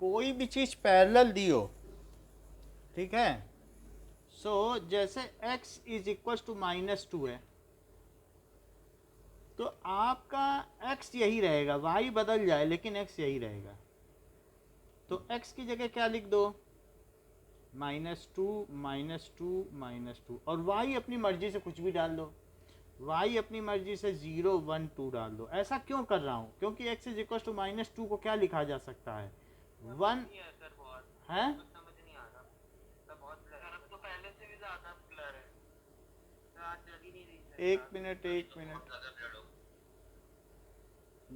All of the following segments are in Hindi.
कोई भी चीज़ पैरेलल दी हो, ठीक है, सो जैसे x इज इक्वल टू -2 है, तो आपका x यही रहेगा, y बदल जाए लेकिन x यही रहेगा। तो x की जगह क्या लिख दो, -2 -2 -2, और y अपनी मर्जी से कुछ भी डाल दो, y अपनी मर्जी से 0 1 2 डाल दो। ऐसा क्यों कर रहा हूँ, क्योंकि x इज इक्वल टू -2 को क्या लिखा जा सकता है, 1 है। एक मिनट,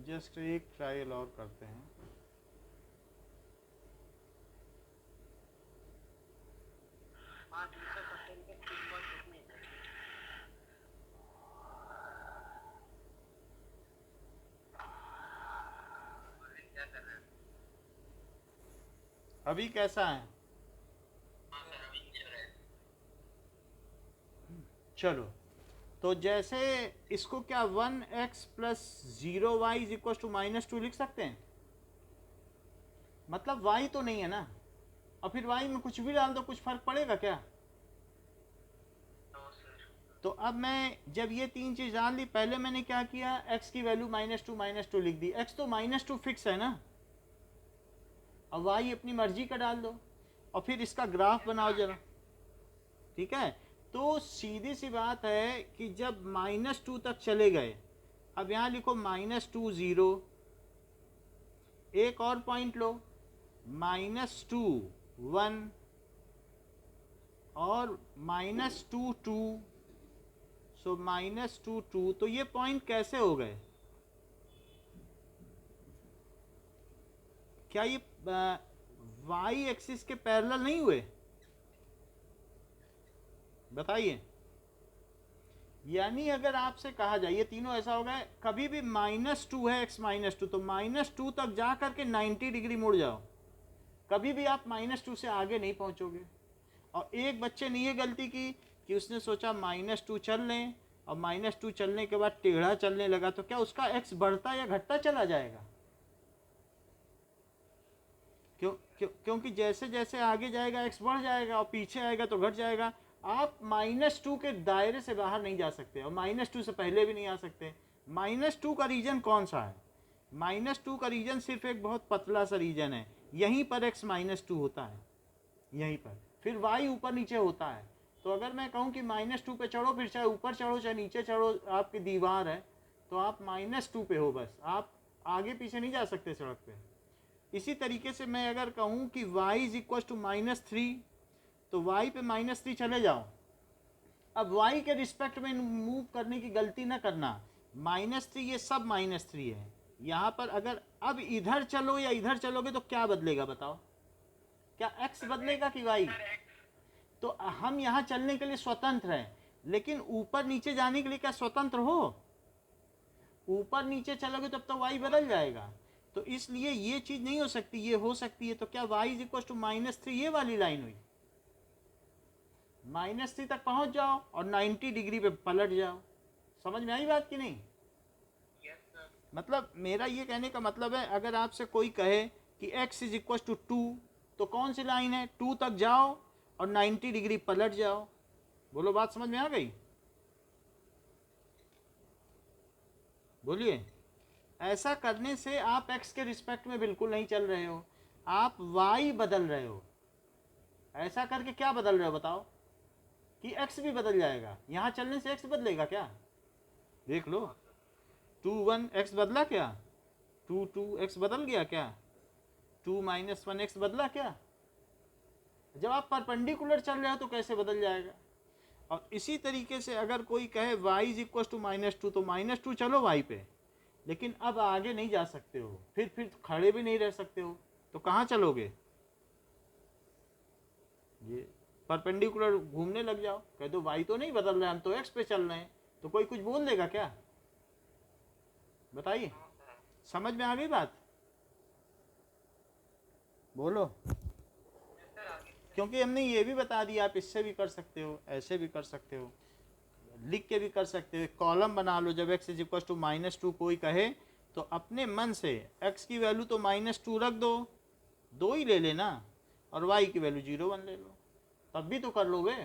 जस्ट एक ट्रायल और करते हैं। अभी कैसा है, चलो, तो जैसे इसको क्या 1x plus 0y is equal to -2 लिख सकते हैं, मतलब y तो नहीं है ना, और फिर y में कुछ भी डाल दो, कुछ फर्क पड़ेगा क्या। तो अब मैं जब ये तीन चीज डाल ली, पहले मैंने क्या किया, x की वैल्यू -2 लिख दी, x तो -2 फिक्स है ना, अब y अपनी मर्जी का डाल दो, और फिर इसका ग्राफ बनाओ जरा, ठीक है। तो सीधी सी बात है कि जब -2 तक चले गए, अब यहाँ लिखो -2 0, एक और पॉइंट लो -2 1 और -2 2, सो -2 2, तो ये पॉइंट कैसे हो गए, क्या ये वाई एक्सिस के पैरेलल नहीं हुए, बताइए। यानी अगर आपसे कहा जाए ये तीनों ऐसा हो गया, कभी भी -2 है x -2, तो -2 तक जा करके 90 डिग्री मुड़ जाओ, कभी भी आप -2 से आगे नहीं पहुंचोगे। और एक बच्चे ने ये गलती की कि उसने सोचा -2 चल लें, और -2 चलने के बाद टेढ़ा चलने लगा, तो क्या उसका x बढ़ता या घटता चला जाएगा, क्योंकि जैसे जैसे आगे जाएगा x बढ़ जाएगा, और पीछे आएगा तो घट जाएगा। आप -2 के दायरे से बाहर नहीं जा सकते, और -2 से पहले भी नहीं आ सकते। -2 का रीजन कौन सा है, -2 का रीजन सिर्फ एक बहुत पतला सा रीजन है, यहीं पर x -2 होता है, यहीं पर, फिर y ऊपर नीचे होता है। तो अगर मैं कहूँ कि -2 पे चढ़ो, फिर चाहे ऊपर चढ़ो चाहे नीचे चढ़ो, आपकी दीवार है, तो आप -2 पे हो, बस आप आगे पीछे नहीं जा सकते सड़क पे। इसी तरीके से मैं अगर कहूँ कि y इज इक्वल टू -3, तो y पे -3 चले जाओ। अब y के रिस्पेक्ट में मूव करने की गलती ना करना, -3 ये सब -3 है, यहाँ पर अगर अब इधर चलो या इधर चलोगे तो क्या बदलेगा बताओ, क्या x बदलेगा कि y। तो हम यहाँ चलने के लिए स्वतंत्र हैं, लेकिन ऊपर नीचे जाने के लिए क्या स्वतंत्र हो, ऊपर नीचे चलोगे तब तो y बदल जाएगा। तो इसलिए ये चीज नहीं हो सकती, ये हो सकती है। तो क्या y इज इक्वल टू -3 ये वाली लाइन हुई, -3 तक पहुंच जाओ और 90 डिग्री पे पलट जाओ। समझ में आई बात कि नहीं। मतलब मेरा ये कहने का मतलब है, अगर आपसे कोई कहे कि x इज इक्वल टू 2, तो कौन सी लाइन है, 2 तक जाओ और 90 डिग्री पलट जाओ। बोलो बात समझ में आ गई, बोलिए। ऐसा करने से आप x के रिस्पेक्ट में बिल्कुल नहीं चल रहे हो, आप y बदल रहे हो। ऐसा करके क्या बदल रहे हो बताओ, कि x भी बदल जाएगा, यहाँ चलने से x बदलेगा क्या, देख लो। 2 1 x बदला क्या, 2 2 x बदल गया क्या, 2 -1 x बदला क्या। जब आप परपेंडिकुलर चल रहे हो तो कैसे बदल जाएगा। और इसी तरीके से अगर कोई कहे y इज इक्वल टू -2, तो -2 चलो y पे, लेकिन अब आगे नहीं जा सकते हो, फिर खड़े भी नहीं रह सकते हो, तो कहाँ चलोगे, ये परपेंडिकुलर घूमने लग जाओ, कह दो y तो नहीं बदल रहे, हम तो x पे चल रहे हैं, तो कोई कुछ बोल देगा क्या, बताइए। समझ में आ गई बात, बोलो। क्योंकि हमने ये भी बता दिया, आप इससे भी कर सकते हो, ऐसे भी कर सकते हो, लिख के भी कर सकते हो, कॉलम बना लो। जब x इज इक्वल टू -2 कोई कहे, तो अपने मन से x की वैल्यू तो -2 रख दो, 2 ही ले लेना और y की वैल्यू 0 1 ले लो, तब भी तो कर लोगे।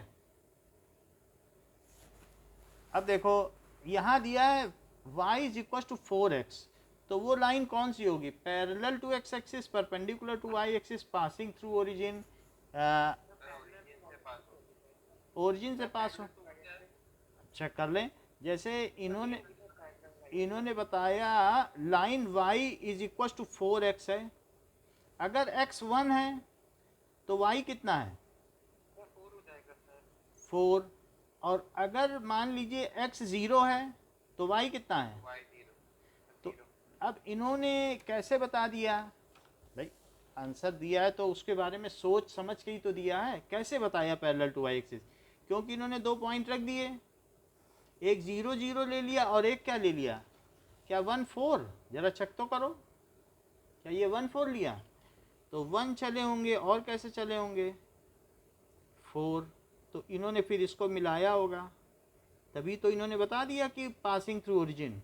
अब देखो यहाँ दिया है y is equal to 4x, तो वो लाइन कौन सी होगी? Parallel to x axis, perpendicular to y axis, passing through origin, origin से पास हो। अच्छा कर लें, जैसे इन्होंने बताया line y is equal to 4x है, अगर x 1 है तो y कितना है? 4, और अगर मान लीजिए x 0 है तो y कितना है? तो अब इन्होंने कैसे बता दिया भाई? आंसर दिया है तो उसके बारे में सोच समझ के ही तो दिया है। कैसे बताया पैरेलल टू y एक्सिस? क्योंकि इन्होंने 2 पॉइंट रख दिए, एक 0 0 ले लिया और एक क्या ले लिया? क्या 1 4? जरा चेक तो करो, क्या ये 1 4 लिया? तो 1 चले होंगे और कैसे चले होंगे? 4। तो इन्होंने फिर इसको मिलाया होगा, तभी तो इन्होंने बता दिया कि पासिंग थ्रू ओरिजिन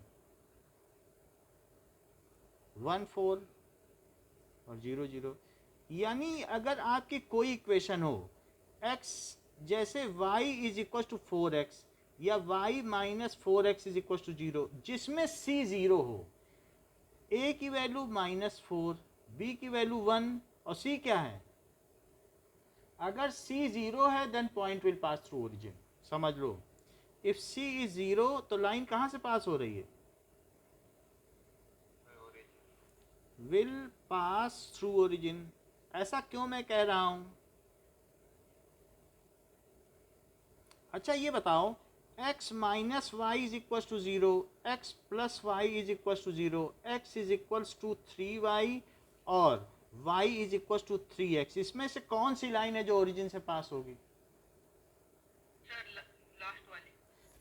1 4 और 0 0। यानी अगर आपकी कोई इक्वेशन हो x जैसे y is equal to 4x या y minus 4x is equal to 0, जिसमें c 0 हो, a की वैल्यू -4, b की वैल्यू 1 और c क्या है? अगर c 0 है then point will pass through origin. समझ लो, इफ c इज 0 तो लाइन कहाँ से पास हो रही है? Will pass through origin. ऐसा क्यों मैं कह रहा हूं? अच्छा ये बताओ, x minus y is equal to 0, x plus y is equal to 0, x is equal to 3y और y is equal to 3x, इसमें से कौन सी लाइन है जो ओरिजिन से पास होगी? लास्ट वाली।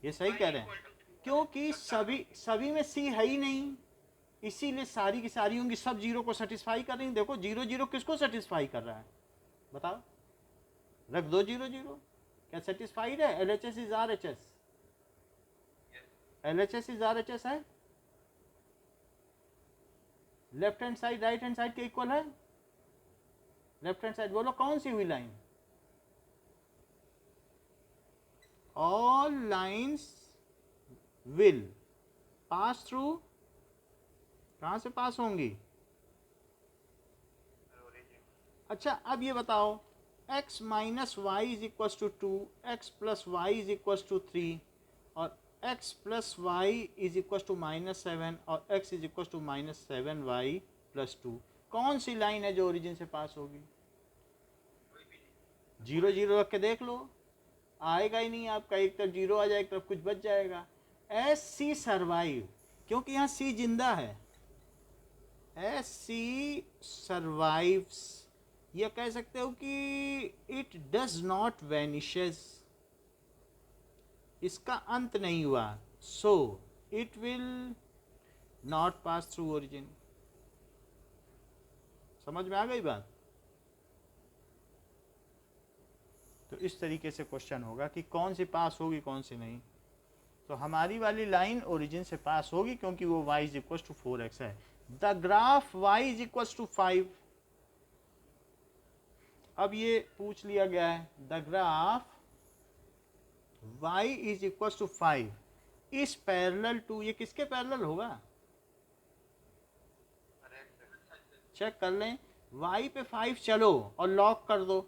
ये सही कह रहे हैं, क्योंकि सभी में c है ही नहीं, इसीलिए सारी की सारी होंगी, सब 0 को सेटिस्फाई कर रही हैं। देखो 0 0 किसको सेटिस्फाई कर रहा है बताओ? रख दो 0 0, क्या सेटिस्फाइड है? LHS is RHS, LHS is RHS है, left hand side right hand side के इक्वल है। लेफ्ट हैंड साइड बोलो कौन सी हुई line? All lines will pass through, कहां से पास होंगी? अच्छा अब ये बताओ, x minus y is equal to 2, x plus y is equal to 3 और x plus y is equal to -7 और x is equal to -7y plus 2, कौन सी लाइन है जो ओरिजिन से पास होगी? 0 0 रख के देख लो, आएगा ही नहीं आपका, एक तरफ 0 आ जाएगा, एक तरफ कुछ बच जाएगा। एस सी सर्वाइव, क्योंकि यहाँ c जिंदा है, एस सी सर्वाइव्स, या कह सकते हो कि इट डज नॉट वैनिशेस, इसका अंत नहीं हुआ, so it will not pass through origin. समझ में आ गई बात? तो इस तरीके से क्वेश्चन होगा कि कौन सी पास होगी कौन सी नहीं। तो हमारी वाली लाइन ओरिजिन से पास होगी क्योंकि वो y is equal to 4x है। The graph y is equal to 5, अब ये पूछ लिया गया है the graph y is equal to 5 इस पैरेलल टू, ये किसके पैरेलल होगा? चेक कर लें, y पे 5 चलो और लॉक कर दो,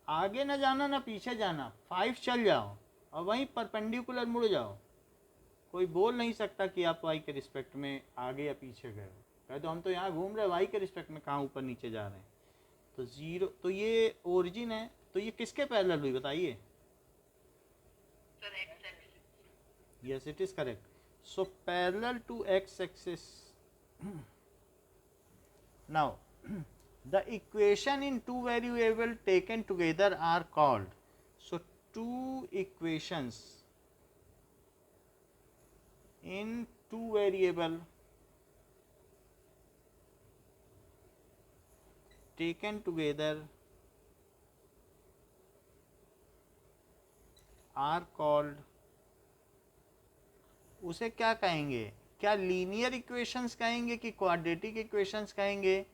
आगे ना जाना ना पीछे जाना, 5 चल जाओ और वहीं परपेंडिकुलर मुड़ जाओ। कोई बोल नहीं सकता कि आप y के रिस्पेक्ट में आगे या पीछे गए हो, कहे तो हम तो यहाँ घूम रहे हैं, y के रिस्पेक्ट में कहाँ ऊपर नीचे जा रहे हैं। तो 0, तो ये ओरिजिन है, तो ये किसके पैरेलल हुई बताइए? Yes it is correct. So parallel to x axis. Now the equation in two variable taken together are called, so two equations in two variable taken together are called, उसे क्या कहेंगे? क्या लीनियर इक्वेशंस कहेंगे कि क्वाड्रेटिक इक्वेशंस कहेंगे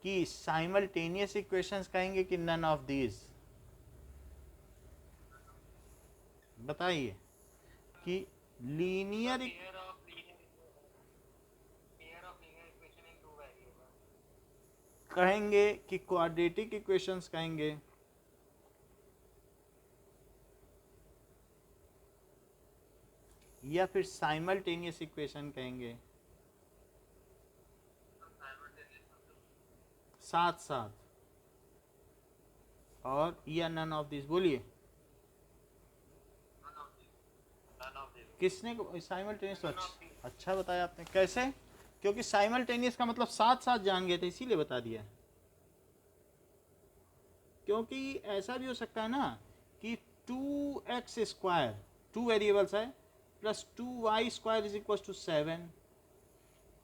कि साइमल्टेनियस इक्वेशंस कहेंगे कि नन ऑफ दीज? बताइए कि लीनियर कहेंगे कि क्वाड्रेटिक इक्वेशंस कहेंगे? या फिर साइमल्टेनियस इक्वेशन कहेंगे? साथ साथ, और या नन ऑफ दिस? बोलिए किसने साइमल्टेनियस? अच्छा बताया आपने। कैसे? क्योंकि साइमल्टेनियस का मतलब साथ साथ जान गए थे, इसीलिए बता दिया। क्योंकि ऐसा भी हो सकता है ना कि 2x², 2 वेरिएबल्स है, plus 2y² is equal to 7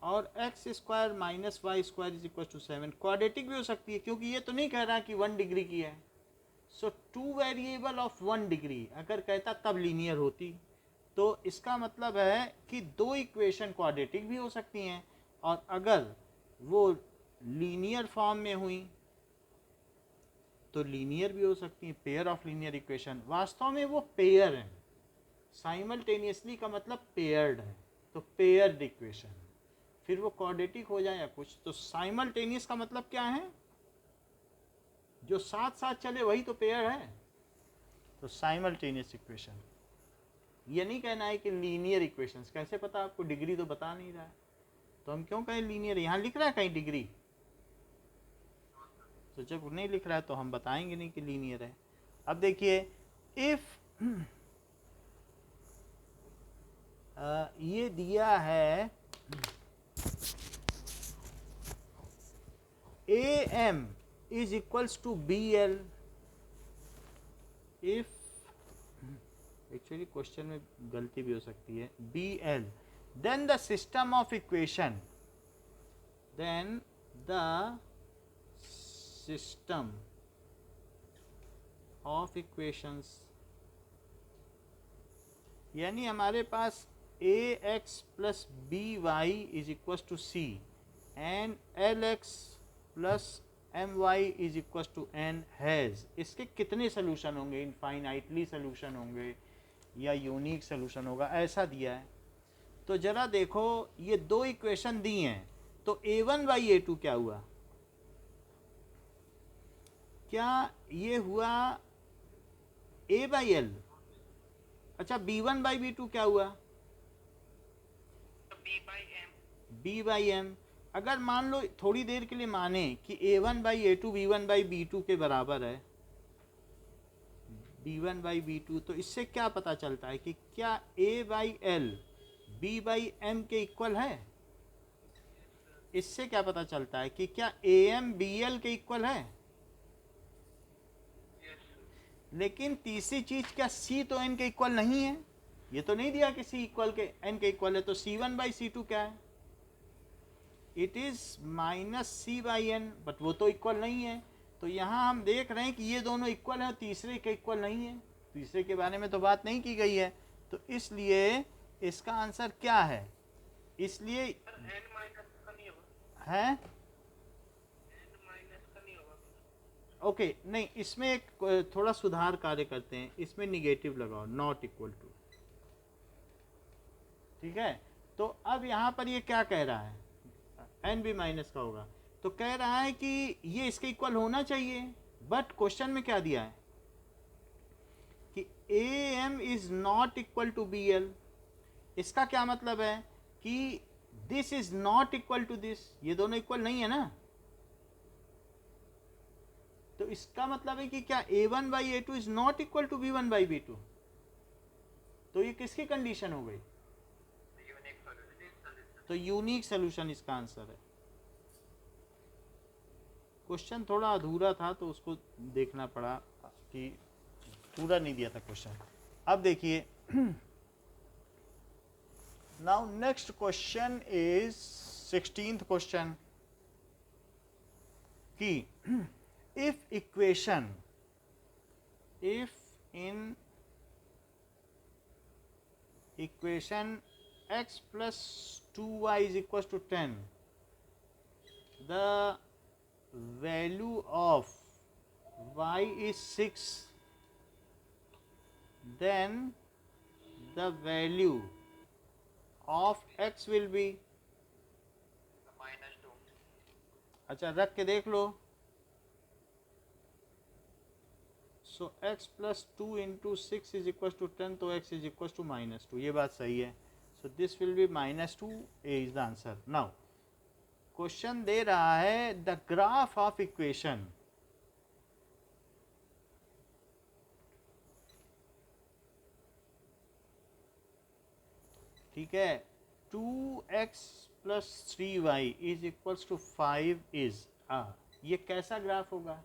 और x² minus y² is equal to 7। Quadratic भी हो सकती है, क्योंकि ये तो नहीं कह रहा कि 1 डिग्री की है। सो 2 वेरिएबल ऑफ 1 डिग्री अगर कहता तब लीनियर होती। तो इसका मतलब है कि दो इक्वेशन क्वाड्रेटिक भी हो सकती हैं, और अगर वो लीनियर फॉर्म में हुई तो लीनियर भी हो सकती हैं, पेयर ऑफ लीनियर इक्वेशन। वास्तव में वो पेयर है, साइमल्टेनियसली का मतलब पेयर्ड है, तो पेयर्ड इक्वेशन। फिर वो क्वाड्रेटिक हो जाए या कुछ, तो साइमल्टेनियस का मतलब क्या है? जो साथ साथ चले वही तो पेयर है। तो साइमल्टेनियस इक्वेशन, ये नहीं कहना है कि लीनियर इक्वेशंस। कैसे पता आपको? डिग्री तो बता नहीं रहा है, तो हम क्यों कहें लीनियर? यहाँ लिख रहा है कहीं डिग्री? तो जब नहीं लिख रहा है तो हम बताएंगे नहीं कि लीनियर है। अब देखिए, इफ ये दिया है AM is equals to BL। If, actually question में गलती भी हो सकती है, BL, then the system of equation, then the system of equations, यानी हमारे पास AX plus BY is equal to C and LX plus MY is equal to N has. इसके कितने सोल्यूशन होंगे? इनफाइनाइटली सोल्यूशन होंगे या यूनिक सोल्यूशन होगा, ऐसा दिया है। तो जरा देखो, ये दो इक्वेशन दी हैं, तो A1/A2 क्या हुआ? क्या ये हुआ A/L? अच्छा, B1/B2 क्या हुआ? B/M। अगर मान लो थोड़ी देर के लिए माने कि A1/A2 B1/B2 के बराबर है, B1/B2, तो इससे क्या पता चलता है कि क्या A/L B/M के इक्वल है? इससे क्या पता चलता है कि क्या AM BL के इक्वल है? लेकिन तीसरी चीज, क्या C तो N के इक्वल नहीं है? ये तो नहीं दिया कि C इक्वल के N के इक्वल है, तो C1/C2 क्या है? इट इज -C/N, बट वो तो इक्वल नहीं है। तो यहाँ हम देख रहे हैं कि ये दोनों इक्वल है, तीसरे के इक्वल नहीं है। तीसरे के बारे में तो बात नहीं की गई है, तो इसलिए इसका आंसर क्या है? इसलिए है ओके, नहीं, इसमें एक थोड़ा सुधार कार्य करते हैं, इसमें निगेटिव लगाओ, नॉट इक्वल टू। ठीक है, तो अब यहाँ पर ये क्या कह रहा है? एन भी माइनस का होगा, तो कह रहा है कि ये इसके इक्वल होना चाहिए, बट क्वेश्चन में क्या दिया है कि AM is not equal to BL। इसका क्या मतलब है कि this is not equal to this, ये दोनों इक्वल नहीं है ना। तो इसका मतलब है कि क्या A1/A2 is not equal to B1/B2। तो ये किसकी कंडीशन हो गई? तो यूनिक सोल्यूशन इसका आंसर है। क्वेश्चन थोड़ा अधूरा था तो उसको देखना पड़ा कि पूरा नहीं दिया था क्वेश्चन। अब देखिए, now next question is 16th question कि if equation, if in equation x plus 2y is equals to 10, the value of y is 6, then the value of x will be -2. अच्छा रख के देख लो. So x plus 2 into 6 is equal to 10, तो x इज इक्वल टू -2. ये बात सही है. So this will be -2. A is the answer. Now question दे रहा है द ग्राफ ऑफ इक्वेशन. ठीक है. 2x plus 3y is equals to 5 इज ये कैसा ग्राफ होगा?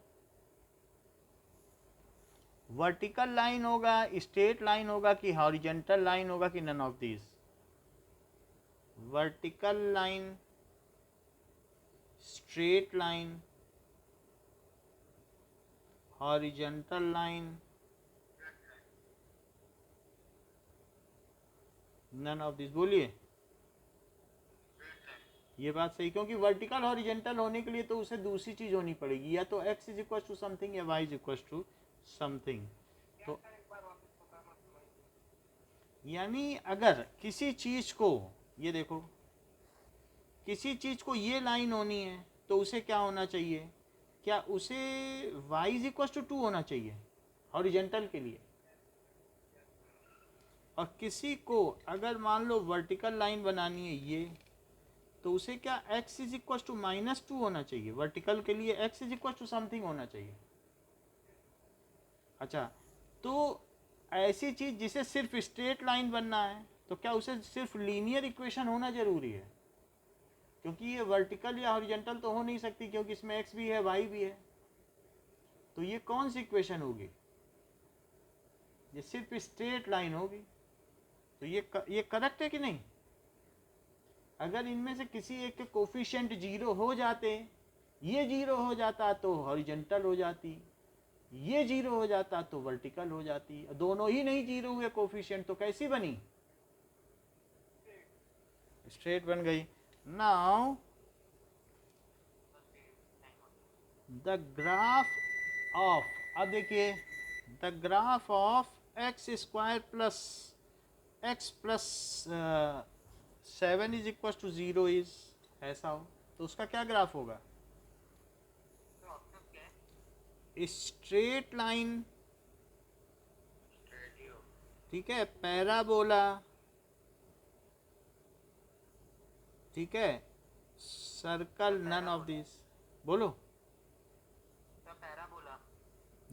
वर्टिकल लाइन होगा, स्ट्रेट लाइन होगा कि हॉरिजेंटल लाइन होगा कि none of this? Vertical line, straight line, horizontal line, none of this. बोलिए. ये बात सही, क्योंकि वर्टिकल हॉरिजेंटल होने के लिए तो उसे दूसरी चीज होनी पड़ेगी, या तो x is equal to something या y is equal to something. तो यानी अगर किसी चीज को, ये देखो, किसी चीज को ये लाइन होनी है तो उसे क्या होना चाहिए? क्या उसे y इज इक्वल टू 2 होना चाहिए हॉरिजेंटल के लिए? और किसी को अगर मान लो वर्टिकल लाइन बनानी है ये, तो उसे क्या x इज इक्वल टू -2 होना चाहिए? वर्टिकल के लिए x is equal to something होना चाहिए. अच्छा, तो ऐसी चीज जिसे सिर्फ स्ट्रेट लाइन बनना है तो क्या उसे सिर्फ लीनियर इक्वेशन होना जरूरी है? क्योंकि ये वर्टिकल या हॉरिजेंटल तो हो नहीं सकती, क्योंकि इसमें x भी है y भी है. तो ये कौन सी इक्वेशन होगी? ये सिर्फ स्ट्रेट लाइन होगी. तो ये करेक्ट है कि नहीं? अगर इनमें से किसी एक के कोफिशिएंट 0 हो जाते, ये 0 हो जाता तो हॉरिजेंटल हो जाती, ये 0 हो जाता तो वर्टिकल हो जाती. दोनों ही नहीं 0 हुए कोफिशिएंट, तो कैसी बनी? स्ट्रेट बन गई. नाउ द ग्राफ ऑफ, अब देखिए, the graph of x square plus x plus 7 is equal to 0 is, ऐसा हो तो उसका क्या ग्राफ होगा? स्ट्रेट लाइन, ठीक है, पैराबोला, ठीक है, सर्कल, नन ऑफ दिस. बोलो. पैराबोला.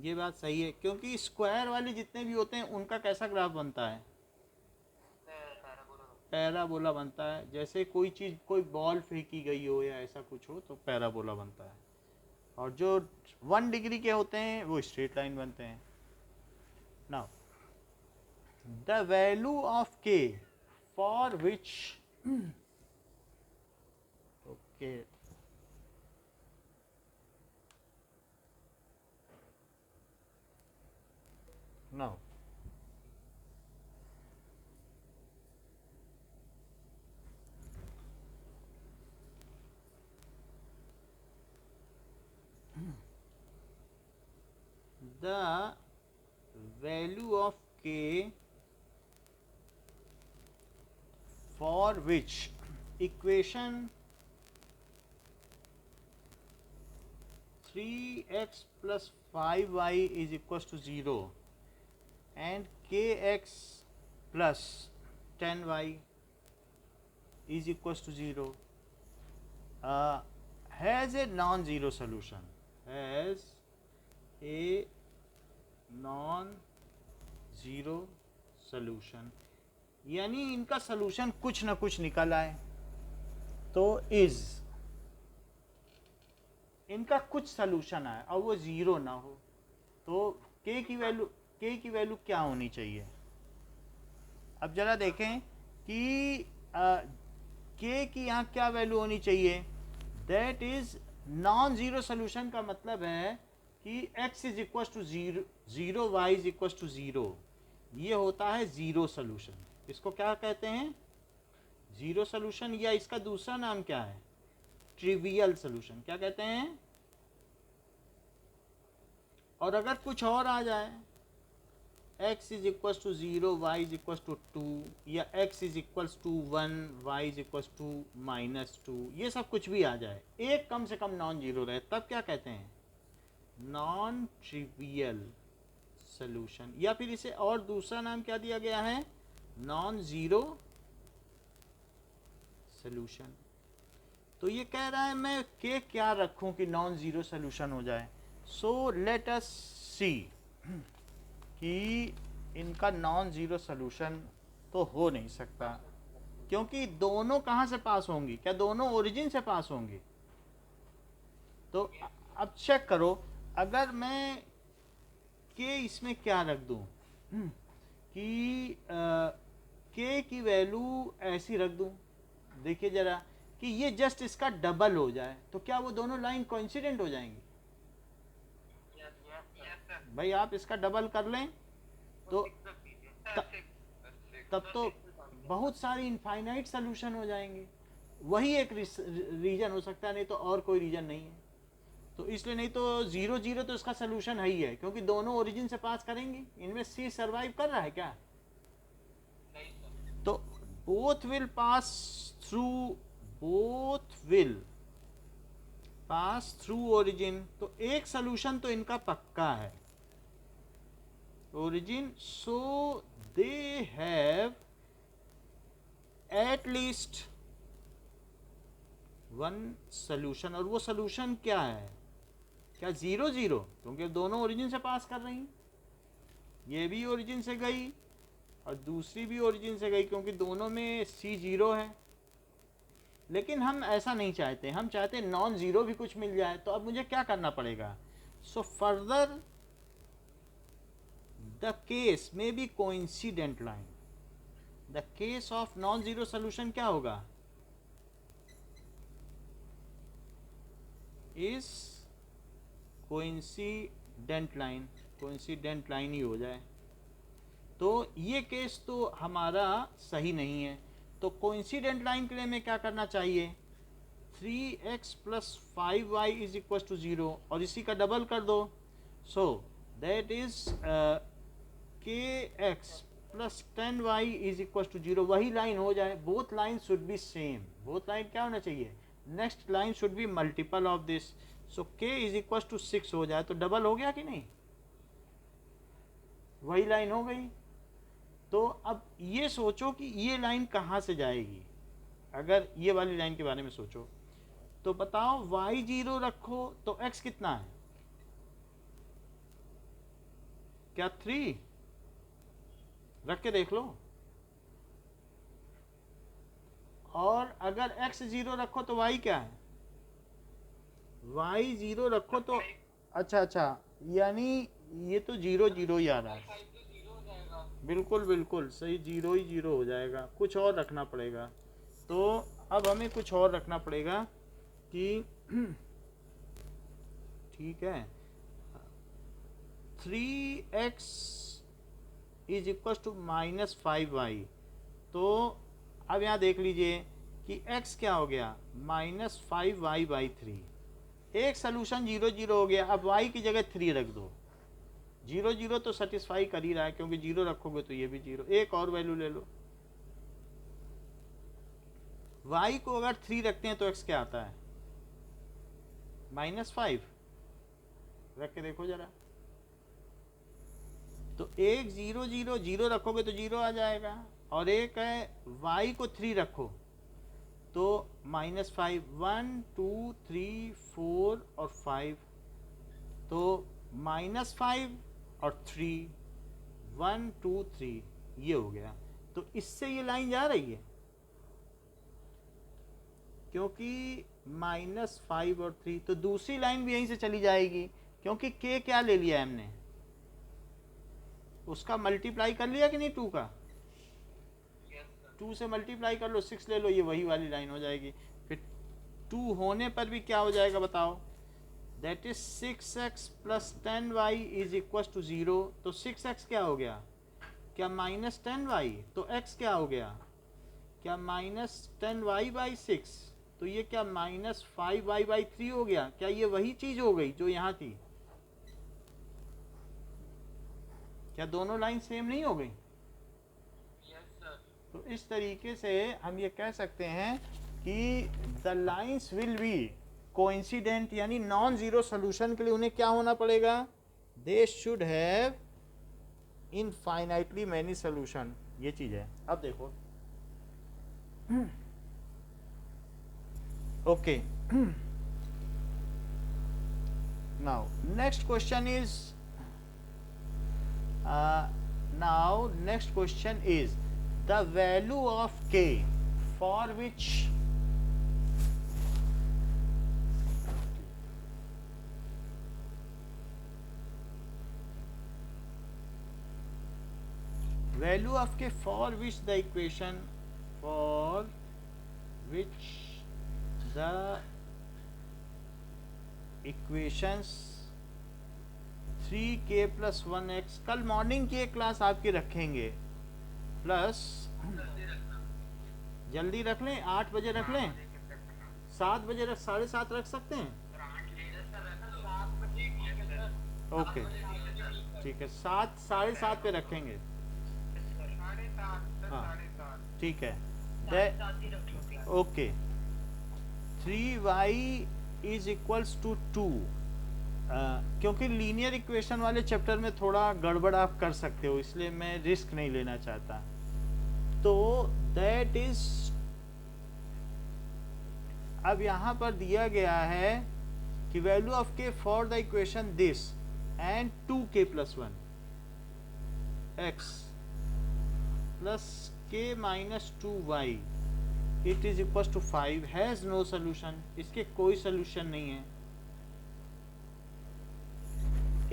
ये बात सही है, क्योंकि स्क्वायर वाले जितने भी होते हैं उनका कैसा ग्राफ बनता है? पैराबोला बनता है. जैसे कोई चीज़, कोई बॉल फेंकी गई हो या ऐसा कुछ हो तो पैराबोला बनता है. और जो 1 डिग्री के होते हैं वो स्ट्रेट लाइन बनते हैं. Now the value of k for which, okay, now the value of k for which equation 3x plus 5y is equals to 0 and kx plus 10y is equals to 0 has a non-zero solution, has a non-zero solution, यानी इनका सलूशन कुछ ना कुछ निकल आए. तो इज, इनका कुछ सलूशन आए और वो 0 ना हो, तो k की वैल्यू क्या होनी चाहिए? अब जरा देखें कि k की यहाँ क्या वैल्यू होनी चाहिए. That is non zero solution का मतलब है कि x is equal to 0, y is equal to 0. ये होता है जीरो सोल्यूशन. इसको क्या कहते हैं? जीरो सोल्यूशन, या इसका दूसरा नाम क्या है? Trivial solution. क्या कहते हैं? और अगर कुछ और आ जाए, x is equal to 0, y is equal to 2, या x is equal to 1, y is equal to -2, ये सब कुछ भी आ जाए, एक कम से कम नॉन जीरो रहे, तब क्या कहते हैं? Non trivial solution. या फिर इसे और दूसरा नाम क्या दिया गया है? Non zero solution. तो ये कह रहा है मैं के क्या रखूं कि नॉन जीरो सॉल्यूशन हो जाए। सो लेट अस सी कि इनका नॉन जीरो सॉल्यूशन तो हो नहीं सकता, क्योंकि दोनों कहाँ से पास होंगी? क्या दोनों ओरिजिन से पास होंगी? तो अब चेक करो, अगर मैं के इसमें क्या रख दूं कि के की वैल्यू ऐसी रख दूं, देखिए जरा, कि ये जस्ट इसका डबल हो जाए, तो क्या वो दोनों लाइन कोइंसिडेंट हो जाएंगी? भाई आप इसका डबल कर लें तो तब तो बहुत सारी इनफाइनाइट सोल्यूशन हो जाएंगे। वही एक रीजन हो सकता है, नहीं तो और कोई रीजन नहीं है। तो इसलिए नहीं तो 0 0 तो इसका सोल्यूशन है ही है, क्योंकि दोनों ओरिजिन से पास करेंगे। इनमें सी सर्वाइव कर रहा है क्या? तो both will pass through origin, तो एक सोल्यूशन तो इनका पक्का है, origin, so they have at least one solution। और वो solution क्या है? क्या 0 0? क्योंकि दोनों origin से पास कर रही, ये भी origin से गई और दूसरी भी origin से गई, क्योंकि दोनों में C 0 है। लेकिन हम ऐसा नहीं चाहते, हम चाहते नॉन जीरो भी कुछ मिल जाए। तो अब मुझे क्या करना पड़ेगा? So further the case may be coincident line। the case of non zero solution क्या होगा? is coincident line, coincident line ही हो जाए। तो ये केस तो हमारा सही नहीं है। तो कोइंसिडेंट लाइन के लिए मैं क्या करना चाहिए? 3x + 5y is equal to 0, और इसी का डबल कर दो। So that is kx + 10y is equal to 0। वही लाइन हो जाए, both line should be same. Both line क्या होना चाहिए? Next line should be multiple of this. So k is equal to 6 हो जाए, तो डबल हो गया कि नहीं? वही लाइन हो गई। तो अब ये सोचो कि ये लाइन कहाँ से जाएगी। अगर ये वाली लाइन के बारे में सोचो तो बताओ, y 0 रखो तो x कितना है? क्या 3? रख के देख लो। और अगर x 0 रखो तो y क्या है? y 0 रखो तो अच्छा, यानी ये तो 0 0 ही आ रहा है। बिल्कुल बिल्कुल सही, 0 ही 0 हो जाएगा। कुछ और रखना पड़ेगा। तो अब हमें कुछ और रखना पड़ेगा कि ठीक है, 3x is equal to -5y। तो अब यहाँ देख लीजिए कि x क्या हो गया? -5y/3। एक सोल्यूशन 0 0 हो गया। अब y की जगह 3 रख दो। 0 0 तो सेटिस्फाई कर ही रहा है, क्योंकि 0 रखोगे तो ये भी 0। एक और वैल्यू ले लो। y को अगर 3 रखते हैं तो x क्या आता है? -5। रख के देखो जरा। तो एक 0 0 0 रखोगे तो 0 आ जाएगा, और एक है y को 3 रखो तो -5। 1 2 3 4 और 5, तो -5 और 3, 1 2 3 ये हो गया। तो इससे ये लाइन जा रही है, क्योंकि -5 और 3, तो दूसरी लाइन भी यहीं से चली जाएगी, क्योंकि k क्या ले लिया है हमने? उसका मल्टीप्लाई कर लिया कि नहीं? 2 का 2 से मल्टीप्लाई कर लो, 6 ले लो, ये वही वाली लाइन हो जाएगी। फिर 2 होने पर भी क्या हो जाएगा बताओ? That is 6x + 10y is equal to 0। तो 6x क्या हो गया? क्या -10y? तो x क्या हो गया? क्या -10y/6? तो ये क्या -5y/3 हो गया? क्या ये वही चीज हो गई जो यहाँ थी? क्या दोनों लाइन सेम नहीं हो गई? तो इस तरीके से हम ये कह सकते हैं कि the lines will be coincident, यानी नॉन जीरो सोल्यूशन के लिए उन्हें क्या होना पड़ेगा? They should have infinitely many solution. ये चीज है। अब देखो okay, now next question is next question is the value of k for which value of k for which the equation for which the equations 3k plus 1x, कल मॉर्निंग की एक क्लास आपकी रखेंगे, प्लस जल्दी रख लें, 8 बजे रख लें, 7 बजे रख, 7:30 रख सकते हैं? ओके ठीक है, 7 7:30 पे रखेंगे। हाँ ठीक है, okay. 3y is equals to 2, क्योंकि लीनियर इक्वेशन वाले चैप्टर में थोड़ा गड़बड़ आप कर सकते हो, इसलिए मैं रिस्क नहीं लेना चाहता। तो दैट इज, अब यहां पर दिया गया है कि value of k for the equation this and 2k plus 1 x plus k minus 2y it is equal to 5 has no solution, इसके कोई सोल्यूशन नहीं है।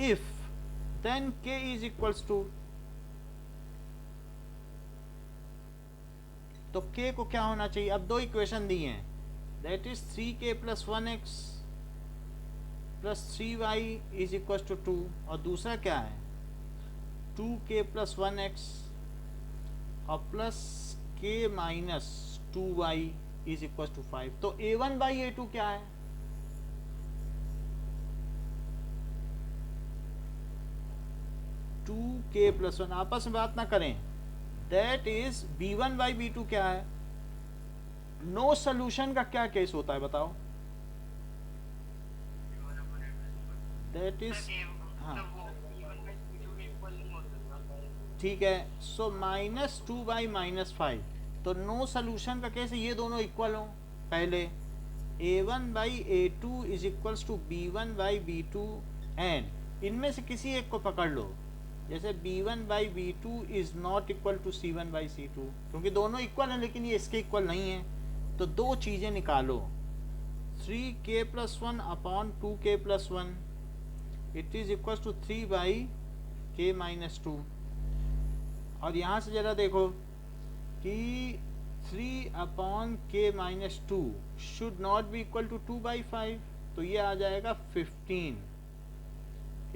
If then k is equals to, तो k को क्या होना चाहिए? अब दो इक्वेशन दी हैं, that is 3k plus 1x plus 3y is equals to 2, और दूसरा क्या है? 2k plus 1x और plus k minus 2y is equals to 5। तो a1 by a2 क्या है? टू के प्लस 1, आपस में बात ना करें, that is b1 by b2 क्या है? नो सोल्यूशन का क्या केस होता है बताओ? दैट इज, हाँ ठीक है, सो -2 बाई -5, तो नो सोल्यूशन का केस ये दोनों इक्वल हो। पहले a1 by a2 is equals to b1 by b2, and इनमें से किसी एक को पकड़ लो, जैसे b1 by b2 is not equal to c1 by c2, क्योंकि दोनों इक्वल हैं लेकिन ये इसके इक्वल नहीं है। तो दो चीजें निकालो, 3k plus 1 upon 2k plus 1 it is equal to 3 by k minus 2, और यहाँ से जरा देखो कि 3 upon k minus 2 should not be equal to 2 by 5, तो ये आ जाएगा 15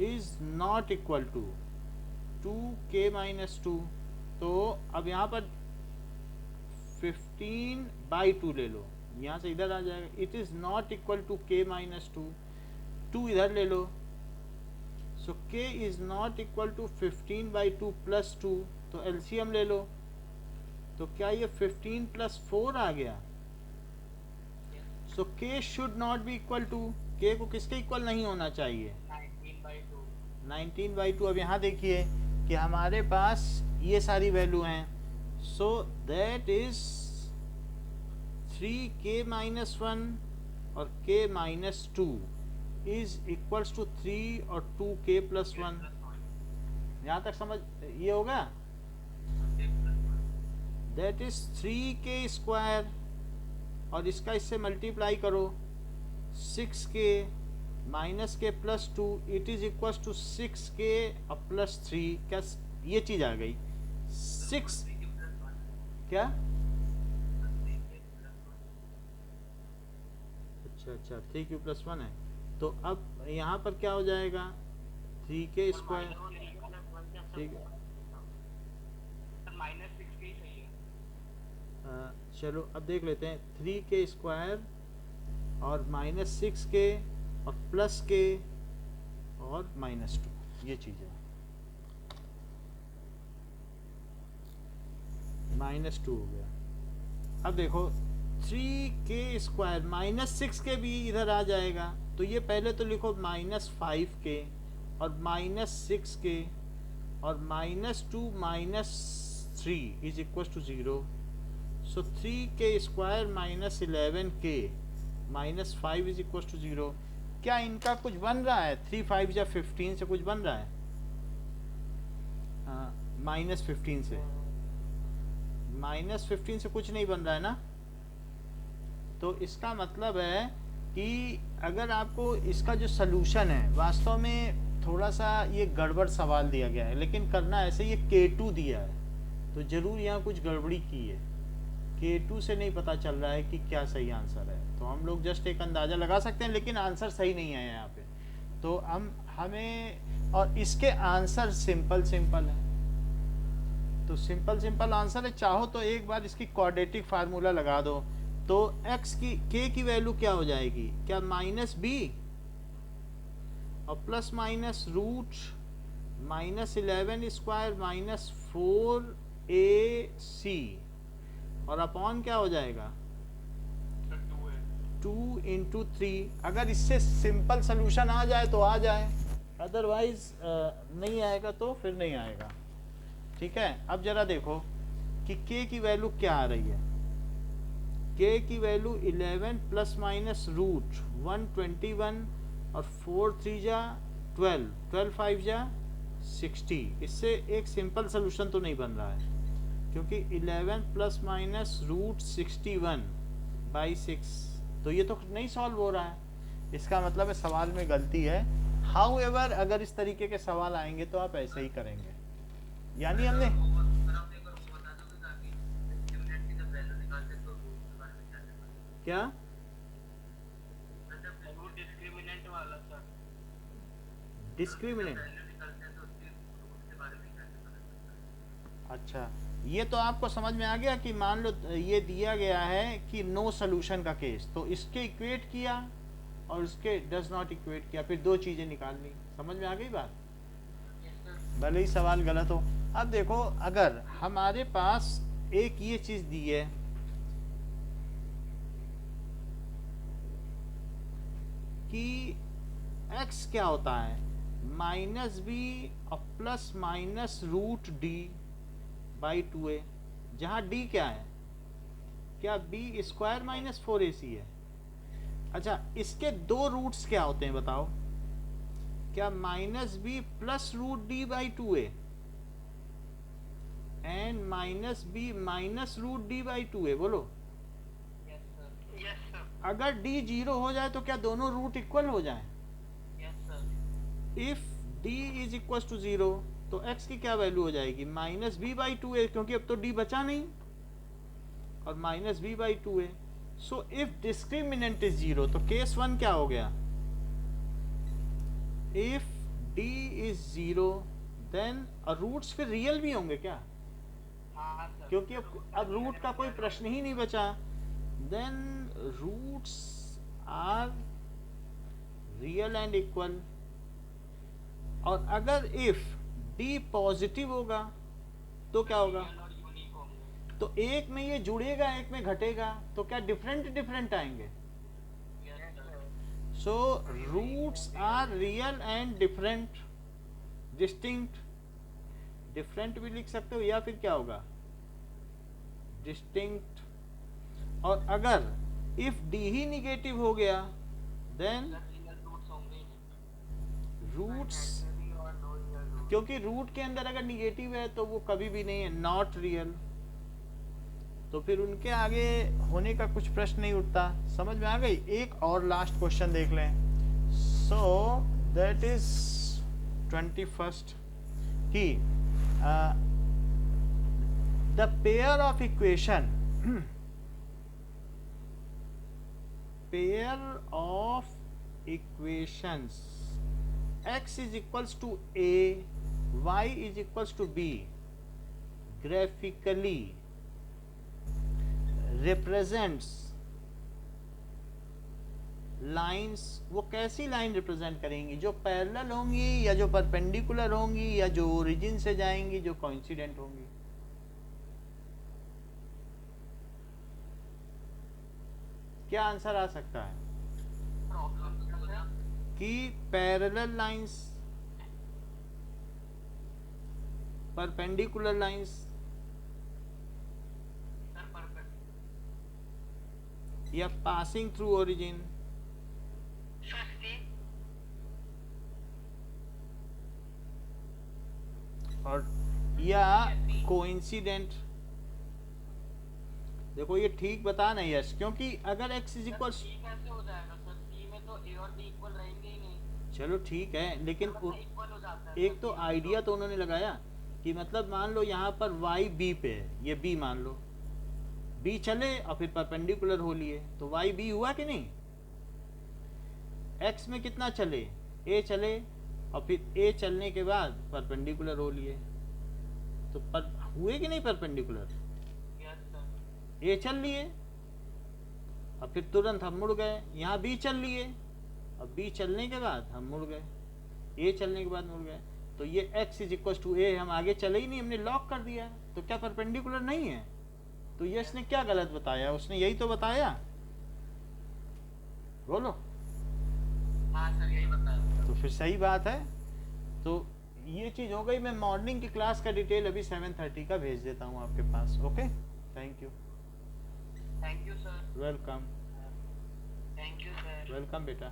is not equal to 2k minus 2। तो अब यहाँ पर 15 बाई 2 ले लो, यहाँ से इधर आ जाएगा, it is not equal to k minus 2, 2 इधर ले लो, so k is not equal to 15 by 2 plus 2, तो एलसीएम ले लो, तो क्या ये 15 प्लस 4 आ गया? So k should not be equal to, k को किसके इक्वल नहीं होना चाहिए? 19 बाई 2। अब यहाँ देखिए कि हमारे पास ये सारी वैल्यू हैं, सो दैट इज 3k minus 1 और k minus 2 is equals to 3 और 2k plus 1। यहाँ तक समझ ये होगा? दैट इज 3k स्क्वायर, और इसका इससे मल्टीप्लाई करो, 6k minus k plus 2 it is equal to 6k और प्लस 3, क्या ये चीज आ गई? 6 क्या? अच्छा 3q plus 1 है, तो अब यहाँ पर क्या हो जाएगा? 3k स्क्वायर, ठीक है, चलो अब देख लेते हैं, 3k स्क्वायर और -6k और प्लस k और -2, ये चीज़ है। -2 हो गया। अब देखो 3k² -6k भी इधर आ जाएगा, तो ये पहले तो लिखो -5k और -6k और -2 -3 is equal to 0। So 3k² -11k -5 is equal to 0। क्या इनका कुछ बन रहा है? 3 5 या 15 से कुछ बन रहा है? -15 से, -15 से कुछ नहीं बन रहा है ना। तो इसका मतलब है कि अगर आपको इसका जो सलूशन है, वास्तव में थोड़ा सा ये गड़बड़ सवाल दिया गया है, लेकिन करना ऐसे, ये K2 दिया है तो ज़रूर यहाँ कुछ गड़बड़ी की है। K2 से नहीं पता चल रहा है कि क्या सही आंसर है, तो हम लोग जस्ट एक अंदाज़ा लगा सकते हैं, लेकिन आंसर सही नहीं है यहाँ पे। तो हमें, और इसके आंसर सिंपल है, तो सिंपल आंसर है। चाहो तो एक बार इसकी क्वाड्रेटिक फार्मूला लगा दो, तो x की k की वैल्यू क्या हो जाएगी? क्या -b और प्लस माइनस रूट -11² -4ac और अपॉन क्या हो जाएगा? 2 × 3। अगर इससे सिंपल सोल्यूशन आ जाए तो आ जाए, अदरवाइज नहीं आएगा तो फिर नहीं आएगा। ठीक है, अब जरा देखो कि k की वैल्यू क्या आ रही है। k की वैल्यू 11 ± रूट 121 और 4 3 जा 12, 12 5 जा 60। इससे एक सिंपल सोल्यूशन तो नहीं बन रहा है, क्योंकि 11 ± रूट 61/6, तो ये तो नहीं सॉल्व हो रहा है। इसका मतलब है सवाल में गलती है। हाउएवर अगर इस तरीके के सवाल आएंगे तो आप ऐसे ही करेंगे, यानी हमने क्या डिस्क्रिमिनेंट, अच्छा ये तो आपको समझ में आ गया कि मान लो ये दिया गया है कि नो सोल्यूशन का केस, तो इसके इक्वेट किया और इसके डज नॉट इक्वेट किया, फिर दो चीज़ें निकाल ली। समझ में आ गई बात, भले ही सवाल गलत हो। अब देखो, अगर हमारे पास एक ये चीज़ दी है कि x क्या होता है -b और प्लस माइनस रूट d/2a, जहाँ d क्या है? क्या b² -4ac है? अच्छा, इसके दो रूट्स क्या होते हैं बताओ? क्या -b plus root d/2a and -b minus root d/2a? बोलो। Yes sir. अगर d 0 हो जाए तो क्या दोनों रूट इक्वल हो जाए? Yes sir. If d is equal to 0 तो x की क्या वैल्यू हो जाएगी? -b/2a, क्योंकि अब तो d बचा नहीं, और -b/2a। So if discriminant is 0 तो केस 1 क्या हो गया? If d is 0 then roots फिर रियल भी होंगे क्या? हाँ सर। क्योंकि अब रूट का कोई प्रश्न ही नहीं बचा। Then roots are real and equal. और अगर इफ d पॉजिटिव होगा तो क्या होगा? रियल और यूनिक होंगे। तो एक में ये जुड़ेगा, एक में घटेगा, तो क्या डिफरेंट आएंगे? Yes sir. So roots are real and different, distinct. Different भी लिख सकते हो, या फिर क्या होगा? डिस्टिंक्ट। और अगर इफ d ही निगेटिव हो गया देन रियल रूट्स होंगे ही नहीं। रूट्स, नेगेटिव और नो रियल रूट। क्योंकि रूट के अंदर अगर निगेटिव है तो वो कभी भी नहीं है, नॉट रियल, तो फिर उनके आगे होने का कुछ प्रश्न नहीं उठता। समझ में आ गई? एक और लास्ट क्वेश्चन देख लें। सो दैट इज 21st की the pair of equation, pair of equations x is equals to a, y is equals to b graphically represents lines. वो कैसी लाइन रिप्रेजेंट करेंगी? जो पैरेलल होंगी, या जो परपेंडिकुलर होंगी, या जो ओरिजिन से जाएंगी, जो कोइंसिडेंट होंगी? क्या आंसर आ सकता है प्रॉब्लम सर कि parallel lines, perpendicular lines sir perfect या पासिंग थ्रू ओरिजिन सर सी और या कोइंसिडेंट। देखो ये ठीक बता नहीं यश, क्योंकि अगर x इज इक्वल, सी कैसे हो जाएगा सर? सी में तो ए और बी इक्वल रहेंगे ही नहीं। चलो ठीक है, लेकिन इक्वल हो जाता है एक तो आइडिया तो उन्होंने लगाया कि मतलब मान लो यहाँ पर y b पे है, ये b मान लो, b चले और फिर परपेंडिकुलर हो लिए तो y b हुआ कि नहीं। x में कितना चले, a चले और फिर a चलने के बाद परपेंडिकुलर हो लिए, तो पर हुए कि नहीं परपेंडिकुलर। यस सर a चल लिए और फिर तुरंत हम मुड़ गए, यहाँ b चल लिए और b चलने के बाद हम मुड़ गए, a चलने के बाद मुड़ गए, तो ये x is equal to a, हम आगे चले ही नहीं, हमने लॉक कर दिया, तो क्या परपेंडिकुलर नहीं है। तो यश ने क्या गलत बताया, उसने यही तो बताया, बोलो। हाँ सर यही बताया। तो फिर सही बात है। तो ये चीज़ हो गई। मैं मॉर्निंग की क्लास का डिटेल अभी 7:30 का भेज देता हूँ आपके पास। Okay, thank you. Thank you sir. Welcome, thank you sir. Welcome बेटा।